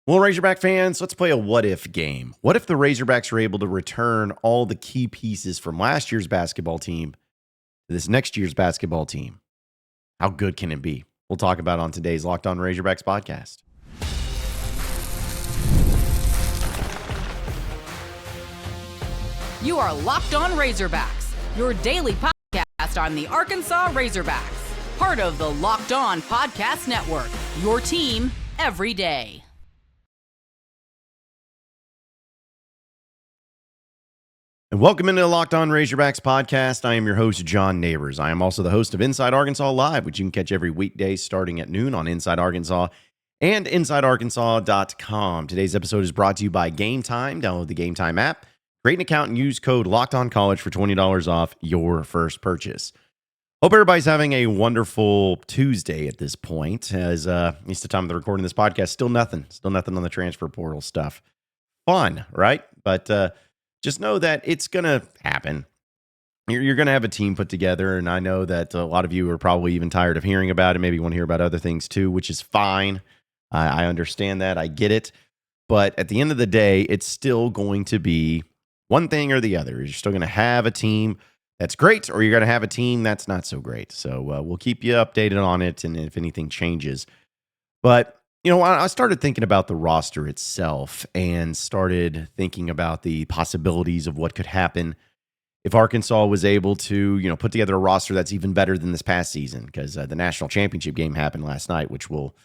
Well, Razorback fans, let's play a what-if game. What if the Razorbacks are able to return all the key pieces from last year's basketball team to this next year's basketball team? How good can it be? We'll talk about it on today's Locked On Razorbacks podcast. You are Locked On Razorbacks, your daily podcast on the Arkansas Razorbacks. Part of the Locked On Podcast Network, your team every day. And welcome into the Locked On Razorbacks podcast. I am your host, John Nabors. I am also the host of Inside Arkansas Live, which you can catch every weekday starting at noon on Inside Arkansas and InsideArkansas.com. Today's episode is brought to you by Game Time. Download the Game Time app, create an account, and use code LOCKEDONCollege for $20 off your first purchase. Hope everybody's having a wonderful Tuesday at this point, as at least the time of the recording of this podcast, still nothing on the transfer portal stuff. Fun, right? But just know that it's going to happen. You're going to have a team put together, and I know that a lot of you are probably even tired of hearing about it. Maybe you want to hear about other things too, which is fine. I understand that. I get it. But at the end of the day, it's still going to be one thing or the other. You're still going to have a team that's great, or you're going to have a team that's not so great. So we'll keep you updated on it, and if anything changes. But you know, I started thinking about the roster itself and started thinking about the possibilities of what could happen if Arkansas was able to, put together a roster that's even better than this past season, because the national championship game happened last night, which we'll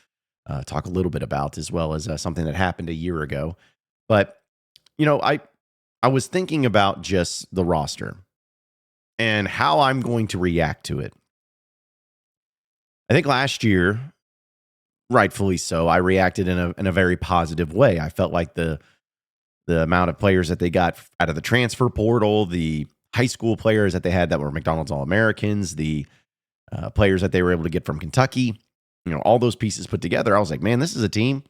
talk a little bit about, as well as something that happened a year ago. But, I was thinking about just the roster and how I'm going to react to it. I think last year, rightfully so, I reacted in a very positive way. I felt like the amount of players that they got out of the transfer portal, the high school players that they had that were McDonald's All-Americans, the players that they were able to get from Kentucky, all those pieces put together, I was like, man, this is a team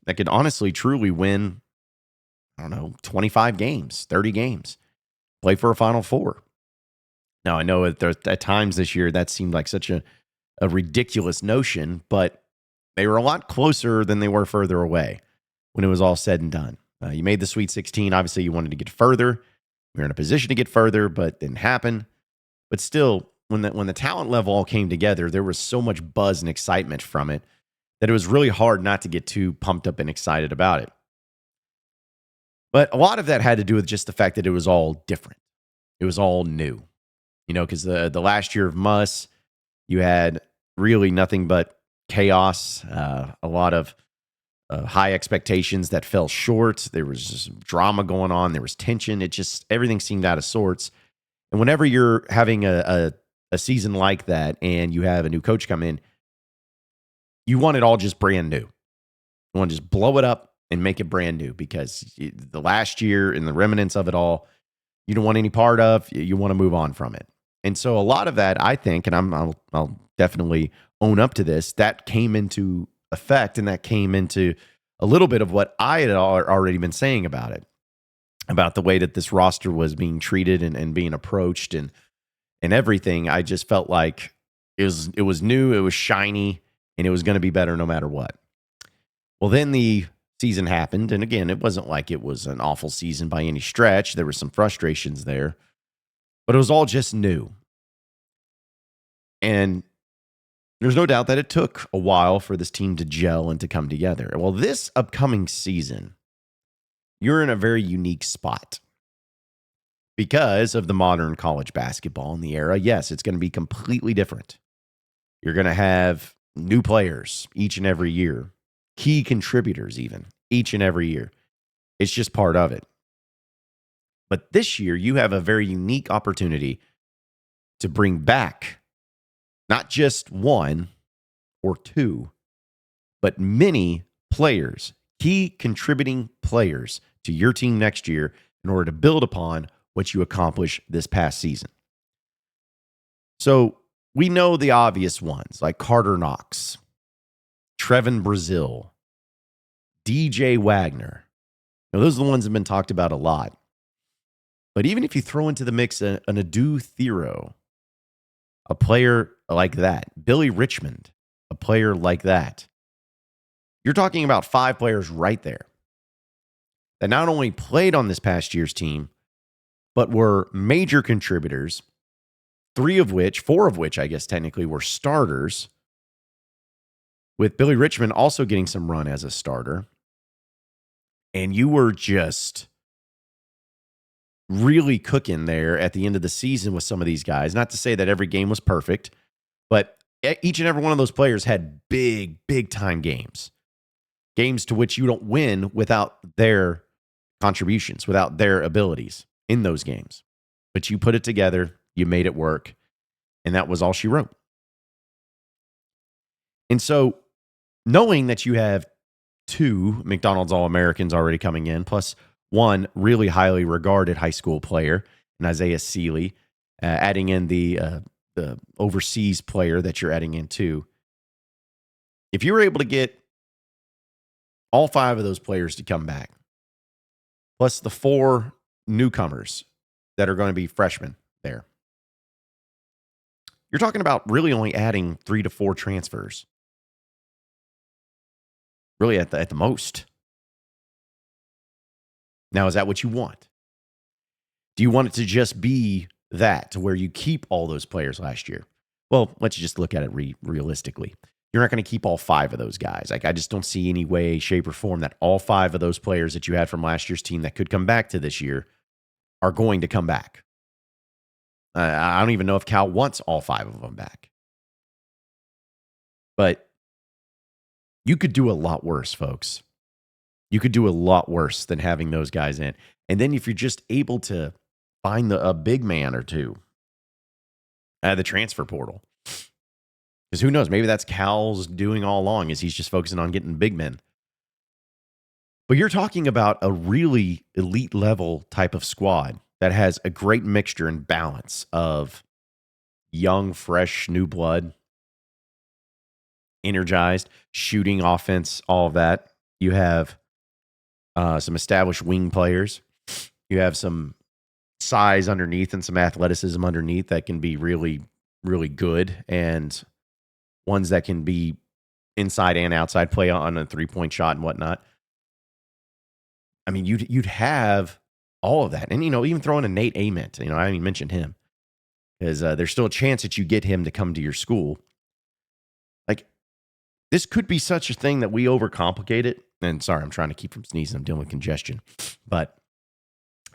that could honestly, truly win, 25 games, 30 games, play for a Final Four. Now, I know at times this year that seemed like such a ridiculous notion, but they were a lot closer than they were further away when it was all said and done. You made the Sweet 16. Obviously, you wanted to get further. We were in a position to get further, but it didn't happen. But still, when the talent level all came together, there was so much buzz and excitement from it that it was really hard not to get too pumped up and excited about it. But a lot of that had to do with just the fact that it was all different. It was all new. Because the last year of Muss, you had really nothing but chaos, a lot of high expectations that fell short. There was just drama going on. There was tension. Everything seemed out of sorts. And whenever you're having a season like that and you have a new coach come in, you want it all just brand new. You want to just blow it up and make it brand new, because the last year and the remnants of it all, you don't want any part of. You want to move on from it. And so a lot of that, I think, and I'll definitely own up to this, that came into effect, and that came into a little bit of what I had already been saying about it, about the way that this roster was being treated and being approached and everything. I just felt like it was new, it was shiny, and it was going to be better no matter what. Well, then the season happened, and again, it wasn't like it was an awful season by any stretch. There were some frustrations there, but it was all just new. And there's no doubt that it took a while for this team to gel and to come together. Well, this upcoming season, you're in a very unique spot because of the modern college basketball in the era. Yes, it's going to be completely different. You're going to have new players each and every year, key contributors even each and every year. It's just part of it. But this year, you have a very unique opportunity to bring back not just one or two, but many players, key contributing players to your team next year in order to build upon what you accomplished this past season. So we know the obvious ones like Karter Knox, Trevon Brazile, DJ Wagner. Now, those are the ones that have been talked about a lot. But even if you throw into the mix an Adu Thero, a player like that, Billy Richmond, a player like that, You're talking about 5 players right there that not only played on this past year's team, but were major contributors, 4 of which, I guess, technically were starters, with Billy Richmond also getting some run as a starter. And you were just really cooking there at the end of the season with some of these guys. Not to say that every game was perfect, but each and every one of those players had big, big time games. Games to which you don't win without their contributions, without their abilities in those games. But you put it together, you made it work, and that was all she wrote. And so, knowing that you have 2 McDonald's All-Americans already coming in, plus 1 really highly regarded high school player, and Isaiah Seeley, adding in the overseas player that you're adding in too. If you were able to get all 5 of those players to come back, plus the 4 newcomers that are going to be freshmen there, you're talking about really only adding 3 to 4 transfers. Really at the most. Now, is that what you want? Do you want it to just be that, to where you keep all those players last year? Well, let's just look at it realistically. You're not going to keep all 5 of those guys. Like, I just don't see any way, shape, or form that all 5 of those players that you had from last year's team that could come back to this year are going to come back. I don't even know if Cal wants all 5 of them back. But you could do a lot worse, folks. You could do a lot worse than having those guys in. And then if you're just able to find a big man or 2 out of the transfer portal. Because who knows, maybe that's Cal's doing all along, is he's just focusing on getting big men. But you're talking about a really elite level type of squad that has a great mixture and balance of young, fresh, new blood, energized, shooting, offense, all of that. You have some established wing players. You have some size underneath and some athleticism underneath that can be really, really good, and ones that can be inside and outside, play on a 3-point shot and whatnot. I mean, you'd have all of that. And, even throw in a Nate Ament. I haven't even mentioned him, because there's still a chance that you get him to come to your school. Like, this could be such a thing that we overcomplicate it. And sorry, I'm trying to keep from sneezing. I'm dealing with congestion. But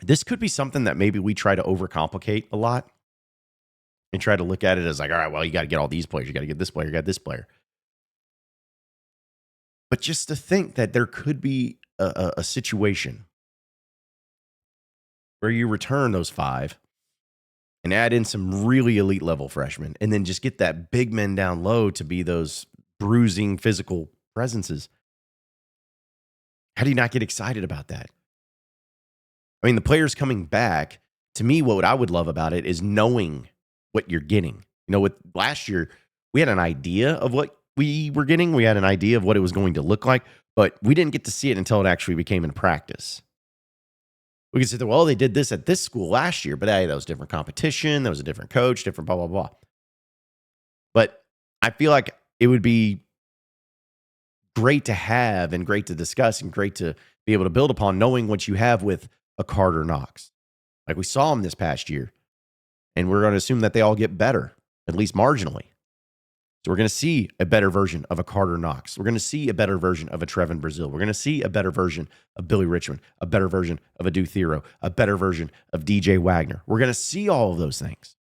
this could be something that maybe we try to overcomplicate a lot and try to look at it as like, all right, well, you got to get all these players. You got to get this player. You got this player. But just to think that there could be a situation where you return those 5 and add in some really elite level freshmen, and then just get that big men down low to be those bruising physical presences. How do you not get excited about that? I mean, the players coming back, to me, what I would love about it is knowing what you're getting. With last year, we had an idea of what we were getting. We had an idea of what it was going to look like, but we didn't get to see it until it actually became in practice. We could say, well, they did this at this school last year, but hey, that was different competition. That was a different coach, different blah, blah, blah. But I feel like it would be great to have and great to discuss and great to be able to build upon, knowing what you have with a Karter Knox. Like, we saw him this past year, and we're going to assume that they all get better, at least marginally. So we're going to see a better version of a Karter Knox. We're going to see a better version of a Trevon Brazile. We're going to see a better version of Billy Richmond, a better version of a Duthero, a better version of DJ Wagner. We're going to see all of those things.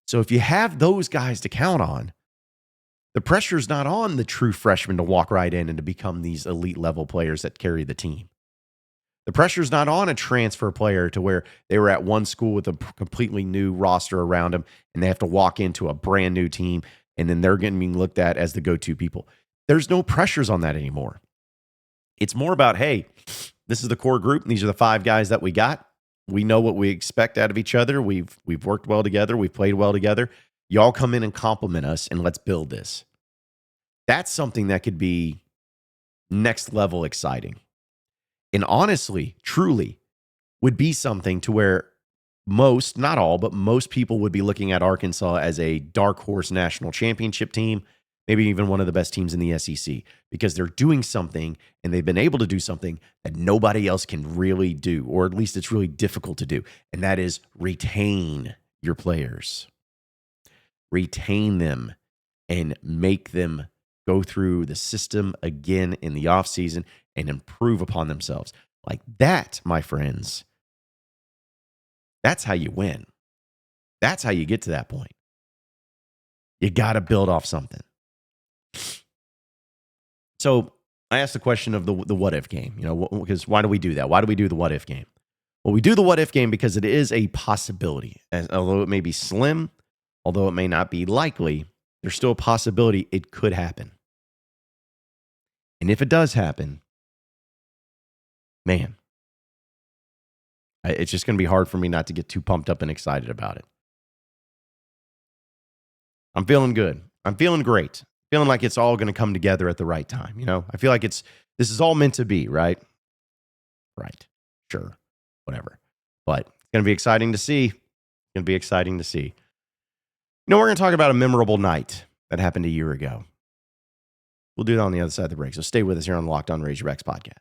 So if you have those guys to count on, the pressure's not on the true freshmen to walk right in and to become these elite level players that carry the team. The pressure's not on a transfer player to where they were at one school with a completely new roster around them, and they have to walk into a brand new team, and then they're getting looked at as the go-to people. There's no pressures on that anymore. It's more about, hey, this is the core group. These are the 5 guys that we got. We know what we expect out of each other. We've worked well together. We've played well together. Y'all come in and compliment us, and let's build this. That's something that could be next level exciting. And honestly, truly, would be something to where most, not all, but most people would be looking at Arkansas as a dark horse national championship team, maybe even one of the best teams in the SEC, because they're doing something and they've been able to do something that nobody else can really do, or at least it's really difficult to do. And that is retain your players, retain them and make them go through the system again in the offseason and improve upon themselves. Like that, my friends, that's how you win. That's how you get to that point. You got to build off something. So I asked the question of the what if game, because why do we do that? Why do we do the what if game? Well, we do the what if game because it is a possibility. Although it may be slim, although it may not be likely, there's still a possibility it could happen. And if it does happen, man, it's just going to be hard for me not to get too pumped up and excited about it. I'm feeling good. I'm feeling great. Feeling like it's all going to come together at the right time. I feel like this is all meant to be, right? Right. Sure. Whatever. But it's going to be exciting to see. It's going to be exciting to see. We're going to talk about a memorable night that happened a year ago. We'll do that on the other side of the break. So stay with us here on the Locked On Razorbacks podcast.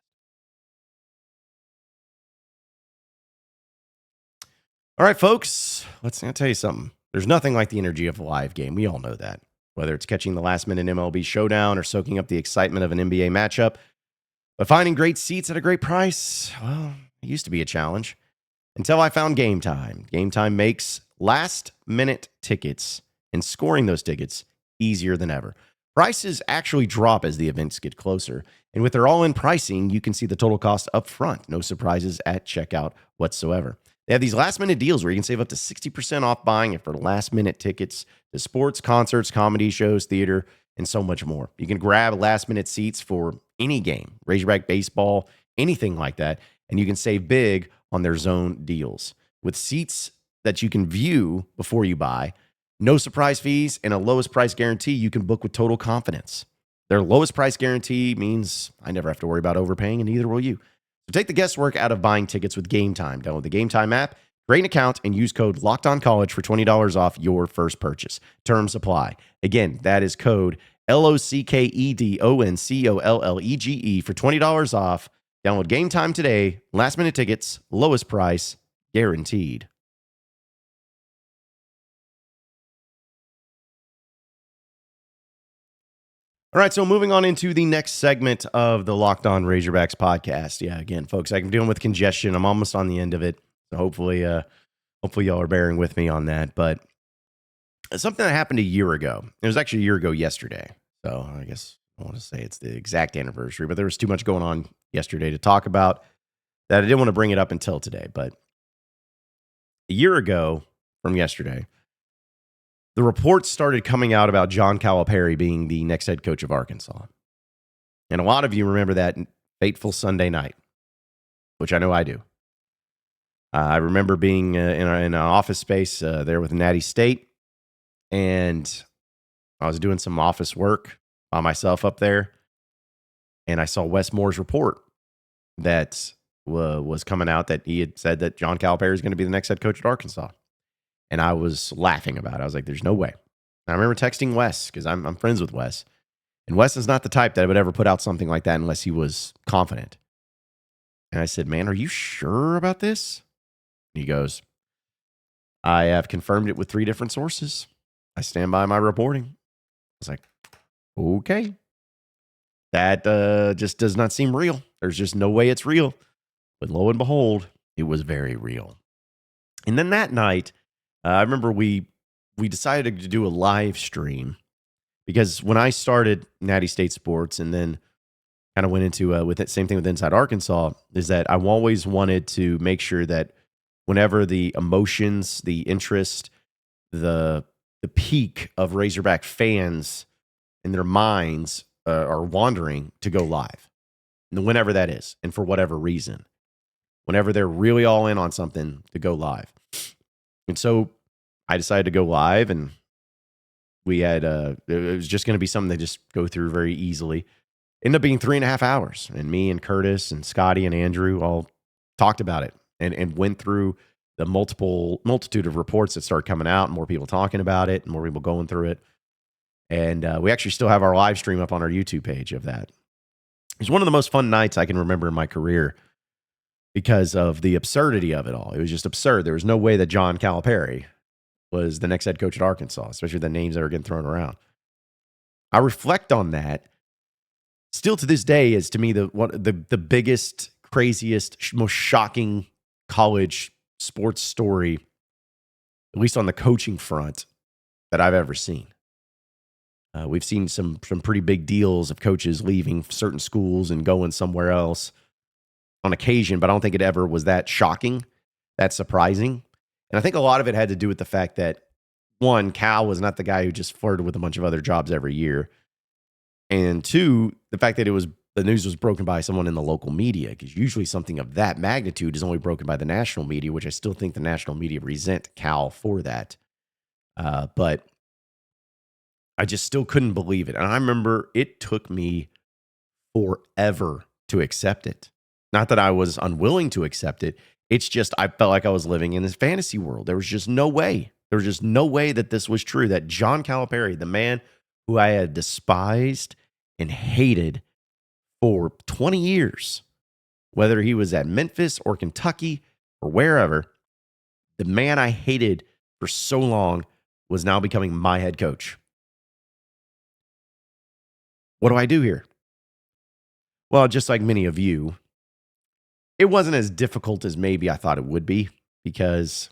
All right, folks, I'll tell you something. There's nothing like the energy of a live game. We all know that. Whether it's catching the last-minute MLB showdown or soaking up the excitement of an NBA matchup. But finding great seats at a great price, well, it used to be a challenge. Until I found Game Time. Game Time makes last-minute tickets and scoring those tickets easier than ever. Prices actually drop as the events get closer. And with their all-in pricing, you can see the total cost up front. No surprises at checkout whatsoever. They have these last-minute deals where you can save up to 60% off buying it for last-minute tickets to sports, concerts, comedy shows, theater, and so much more. You can grab last-minute seats for any game, Razorback baseball, anything like that, and you can save big on their zone deals. With seats that you can view before you buy, no surprise fees, and a lowest price guarantee, you can book with total confidence. Their lowest price guarantee means I never have to worry about overpaying, and neither will you. So take the guesswork out of buying tickets with Game Time. Download the Game Time app, create an account, and use code LOCKEDONCollege for $20 off your first purchase. Terms apply. Again, that is code LOCKEDONCOLLEGE for $20 off. Download Game Time today. Last minute tickets, lowest price, guaranteed. All right, so moving on into the next segment of the Locked On Razorbacks podcast. Yeah, again, folks, I'm dealing with congestion. I'm almost on the end of it, so hopefully y'all are bearing with me on that. But something that happened a year ago. It was actually a year ago yesterday, so I guess I want to say it's the exact anniversary. But there was too much going on yesterday to talk about that I didn't want to bring it up until today. But a year ago from yesterday, the reports started coming out about John Calipari being the next head coach of Arkansas. And a lot of you remember that fateful Sunday night, which I know I do. I remember being in an office space there with Natty State, and I was doing some office work by myself up there, and I saw Wes Moore's report that was coming out that he had said that John Calipari is going to be the next head coach at Arkansas. And I was laughing about it. I was like, there's no way. And I remember texting Wes, because I'm friends with Wes. And Wes is not the type that would ever put out something like that unless he was confident. And I said, man, are you sure about this? And he goes, I have confirmed it with 3 different sources. I stand by my reporting. I was like, okay. That just does not seem real. There's just no way it's real. But lo and behold, it was very real. And then that night, I remember we decided to do a live stream because when I started Natty State Sports and then kind of went into with it, same thing with Inside Arkansas, is that I always wanted to make sure that whenever the emotions, the interest, the peak of Razorback fans in their minds are wandering, to go live, whenever that is, and for whatever reason, whenever they're really all in on something, to go live. And so I decided to go live, and we had, it was just going to be something that just go through very easily. Ended up being 3.5 hours, and me and Curtis and Scotty and Andrew all talked about it and went through the multitude of reports that started coming out, and more people talking about it, and more people going through it. And we actually still have our live stream up on our YouTube page of that. It was one of the most fun nights I can remember in my career because of the absurdity of it all. It was just absurd. There was no way that John Calipari was the next head coach at Arkansas, especially the names that are getting thrown around. I reflect on that still to this day as, to me, the biggest, craziest, most shocking college sports story, at least on the coaching front, that I've ever seen. We've seen some pretty big deals of coaches leaving certain schools and going somewhere else on occasion, but I don't think it ever was that shocking, that surprising. And I think a lot of it had to do with the fact that, one, Cal was not the guy who just flirted with a bunch of other jobs every year. And two, the fact that the news was broken by someone in the local media, because usually something of that magnitude is only broken by the national media, which I still think the national media resent Cal for that. But I just still couldn't believe it. And I remember it took me forever to accept it. Not that I was unwilling to accept it. It's just I felt like I was living in this fantasy world. There was just no way. There was just no way that this was true, that John Calipari, the man who I had despised and hated for 20 years, whether he was at Memphis or Kentucky or wherever, the man I hated for so long was now becoming my head coach. What do I do here? Well, just like many of you, it wasn't as difficult as maybe I thought it would be, because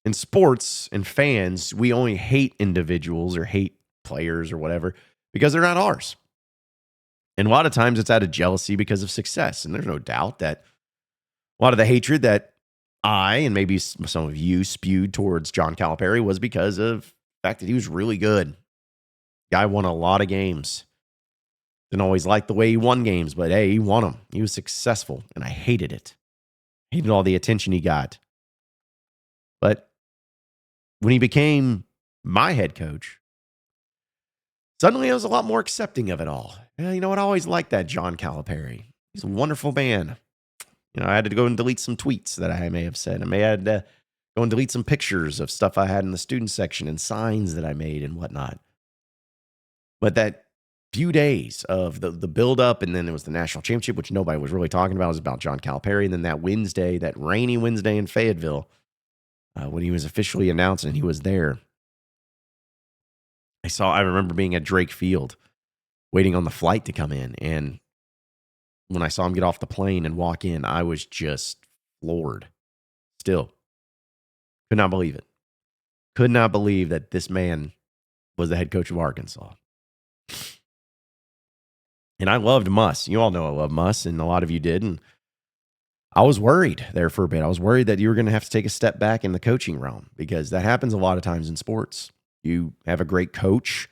in sports and fans, we only hate individuals or hate players or whatever because they're not ours. And a lot of times it's out of jealousy because of success. And there's no doubt that a lot of the hatred that I and maybe some of you spewed towards John Calipari was because of the fact that he was really good. Guy won a lot of games. Didn't always like the way he won games, but hey, he won them. He was successful, and I hated it. Hated all the attention he got. But when he became my head coach, suddenly I was a lot more accepting of it all. Yeah, you know what? I always liked that John Calipari. He's a wonderful man. You know, I had to go and delete some tweets that I may have said. I may have had to go and delete some pictures of stuff I had in the student section and signs that I made and whatnot. But that few days of the build up, and then it was the national championship, which nobody was really talking about. It was about John Calipari. And then that Wednesday, that rainy Wednesday in Fayetteville, when he was officially announced and he was there, I remember being at Drake Field waiting on the flight to come in. And when I saw him get off the plane and walk in, I was just floored. Still. Could not believe it. Could not believe that this man was the head coach of Arkansas. And I loved Muss. You all know I love Muss, and a lot of you did. And I was worried there for a bit. I was worried that you were going to have to take a step back in the coaching realm, because that happens a lot of times in sports. You have a great coach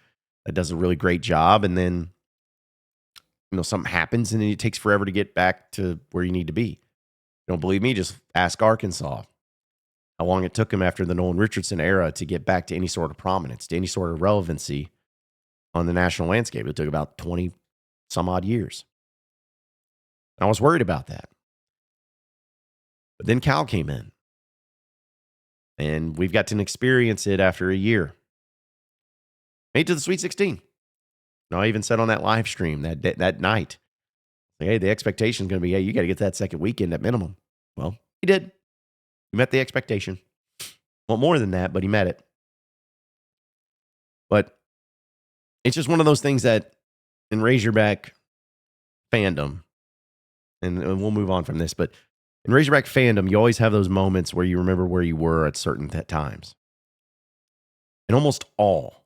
that does a really great job, and then something happens, and then it takes forever to get back to where you need to be. You don't believe me? Just ask Arkansas how long it took him after the Nolan Richardson era to get back to any sort of prominence, to any sort of relevancy on the national landscape. It took about 20 some odd years. I was worried about that. But then Cal came in, and we've got to experience it after a year. Made it to the Sweet 16. I even said on that live stream that night, hey, the expectation is going to be, hey, you got to get that second weekend at minimum. Well, he did. He met the expectation. Want more than that, but he met it. But it's just one of those things that in Razorback fandom, and we'll move on from this, but in Razorback fandom, you always have those moments where you remember where you were at certain times. And almost all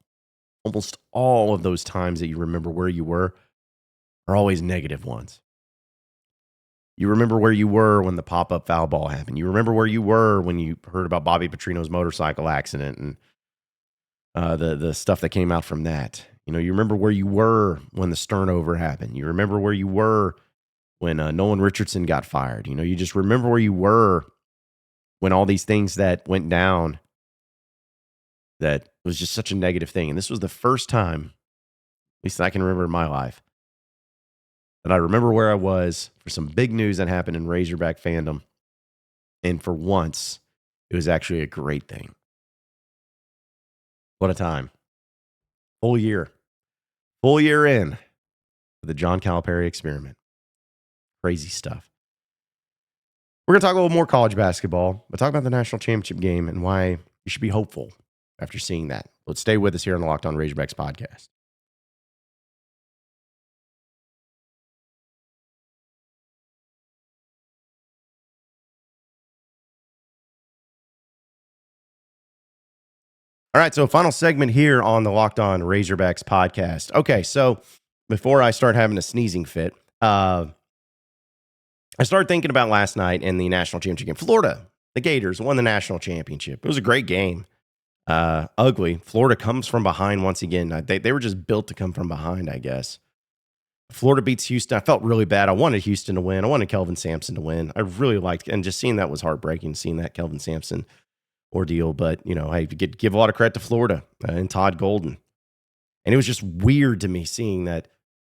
of those times that you remember where you were are always negative ones. You remember where you were when the pop-up foul ball happened. You remember where you were when you heard about Bobby Petrino's motorcycle accident and the stuff that came out from that. You remember where you were when the Sternover happened. You remember where you were when Nolan Richardson got fired. You just remember where you were when all these things that went down that was just such a negative thing. And this was the first time, at least I can remember in my life, that I remember where I was for some big news that happened in Razorback fandom. And for once, it was actually a great thing. What a time. Full year. Full year in for the John Calipari experiment. Crazy stuff. We're going to talk a little more college basketball, but talk about the national championship game and why you should be hopeful after seeing that. Let's stay with us here on the Locked On Razorbacks podcast. All right, so final segment here on the Locked On Razorbacks podcast. Okay, so before I start having a sneezing fit, I started thinking about last night in the national championship game. Florida, the Gators, won the national championship. It was a great game. Ugly. Florida comes from behind once again. They were just built to come from behind, I guess. Florida beats Houston. I felt really bad. I wanted Houston to win. I wanted Kelvin Sampson to win. I really liked, and just seeing that was heartbreaking, seeing that Kelvin Sampson ordeal. But, you know, I give a lot of credit to Florida and Todd Golden. And it was just weird to me seeing that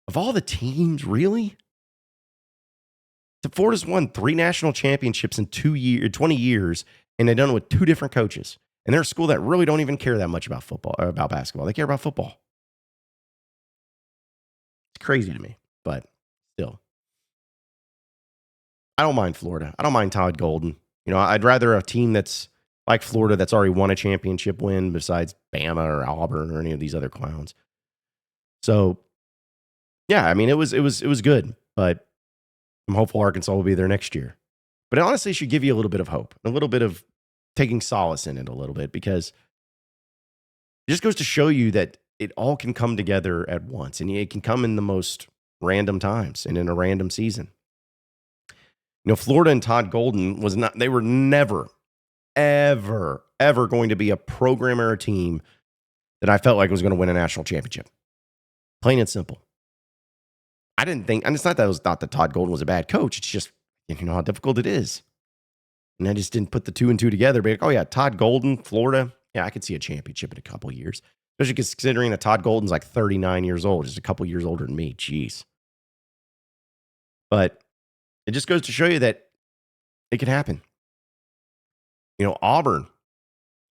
of all the teams, really? Florida's won 3 national championships in 20 years, and they've done it with 2 different coaches. And they're a school that really don't even care that much about football or about basketball. They care about football. It's crazy to me, but still. I don't mind Florida. I don't mind Todd Golden. You know, I'd rather a team that's like Florida that's already won a championship win besides Bama or Auburn or any of these other clowns. So, yeah, I mean, it was good, but I'm hopeful Arkansas will be there next year. But it honestly should give you a little bit of hope, a little bit of taking solace in it a little bit, because it just goes to show you that it all can come together at once, and it can come in the most random times and in a random season. You know, Florida and Todd Golden they were never, ever going to be a program or a team that I felt like was going to win a national championship. Plain and simple. I didn't think, and it's not that Todd Golden was a bad coach. It's just, you know how difficult it is. And I just didn't put the 2 and 2 together. But, oh yeah, Todd Golden, Florida. Yeah, I could see a championship in a couple years. Especially considering that Todd Golden's like 39 years old, just a couple years older than me. Jeez. But it just goes to show you that it could happen. You know, Auburn,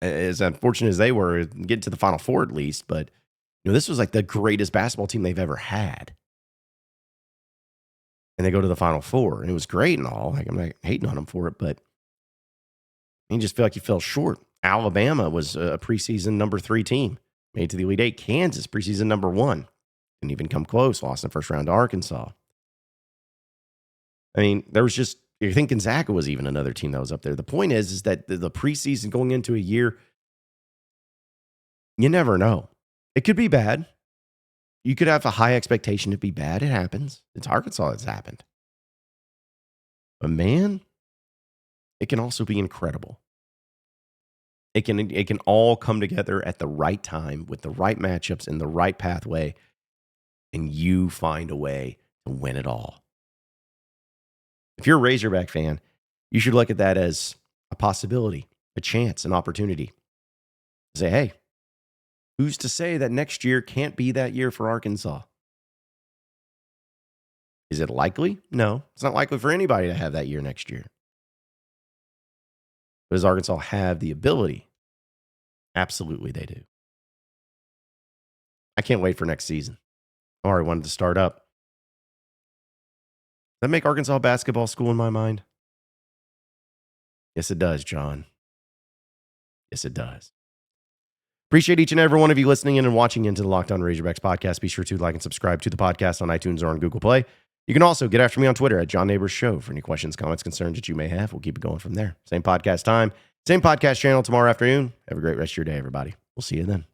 as unfortunate as they were, getting to the Final Four at least, but you know, this was like the greatest basketball team they've ever had. And they go to the Final Four, and it was great and all. Like, I'm not hating on them for it, but you just feel like you fell short. Alabama was a preseason number 3 team, made it to the Elite Eight. Kansas, preseason number 1, didn't even come close. Lost in the first round to Arkansas. I mean, there was just, I think Gonzaga was even another team that was up there. The point is that the preseason going into a year, you never know. It could be bad. You could have a high expectation to be bad. It happens. It's Arkansas that's happened. But man, it can also be incredible. It can all come together at the right time with the right matchups and the right pathway, and you find a way to win it all. If you're a Razorback fan, you should look at that as a possibility, a chance, an opportunity. Say, hey, who's to say that next year can't be that year for Arkansas? Is it likely? No, it's not likely for anybody to have that year next year. But does Arkansas have the ability? Absolutely, they do. I can't wait for next season. I already wanted to start up. Does that make Arkansas a basketball school in my mind? Yes, it does, John. Yes, it does. Appreciate each and every one of you listening in and watching into the Locked On Razorbacks podcast. Be sure to like and subscribe to the podcast on iTunes or on Google Play. You can also get after me on Twitter at John Nabors Show for any questions, comments, concerns that you may have. We'll keep it going from there. Same podcast time, same podcast channel tomorrow afternoon. Have a great rest of your day, everybody. We'll see you then.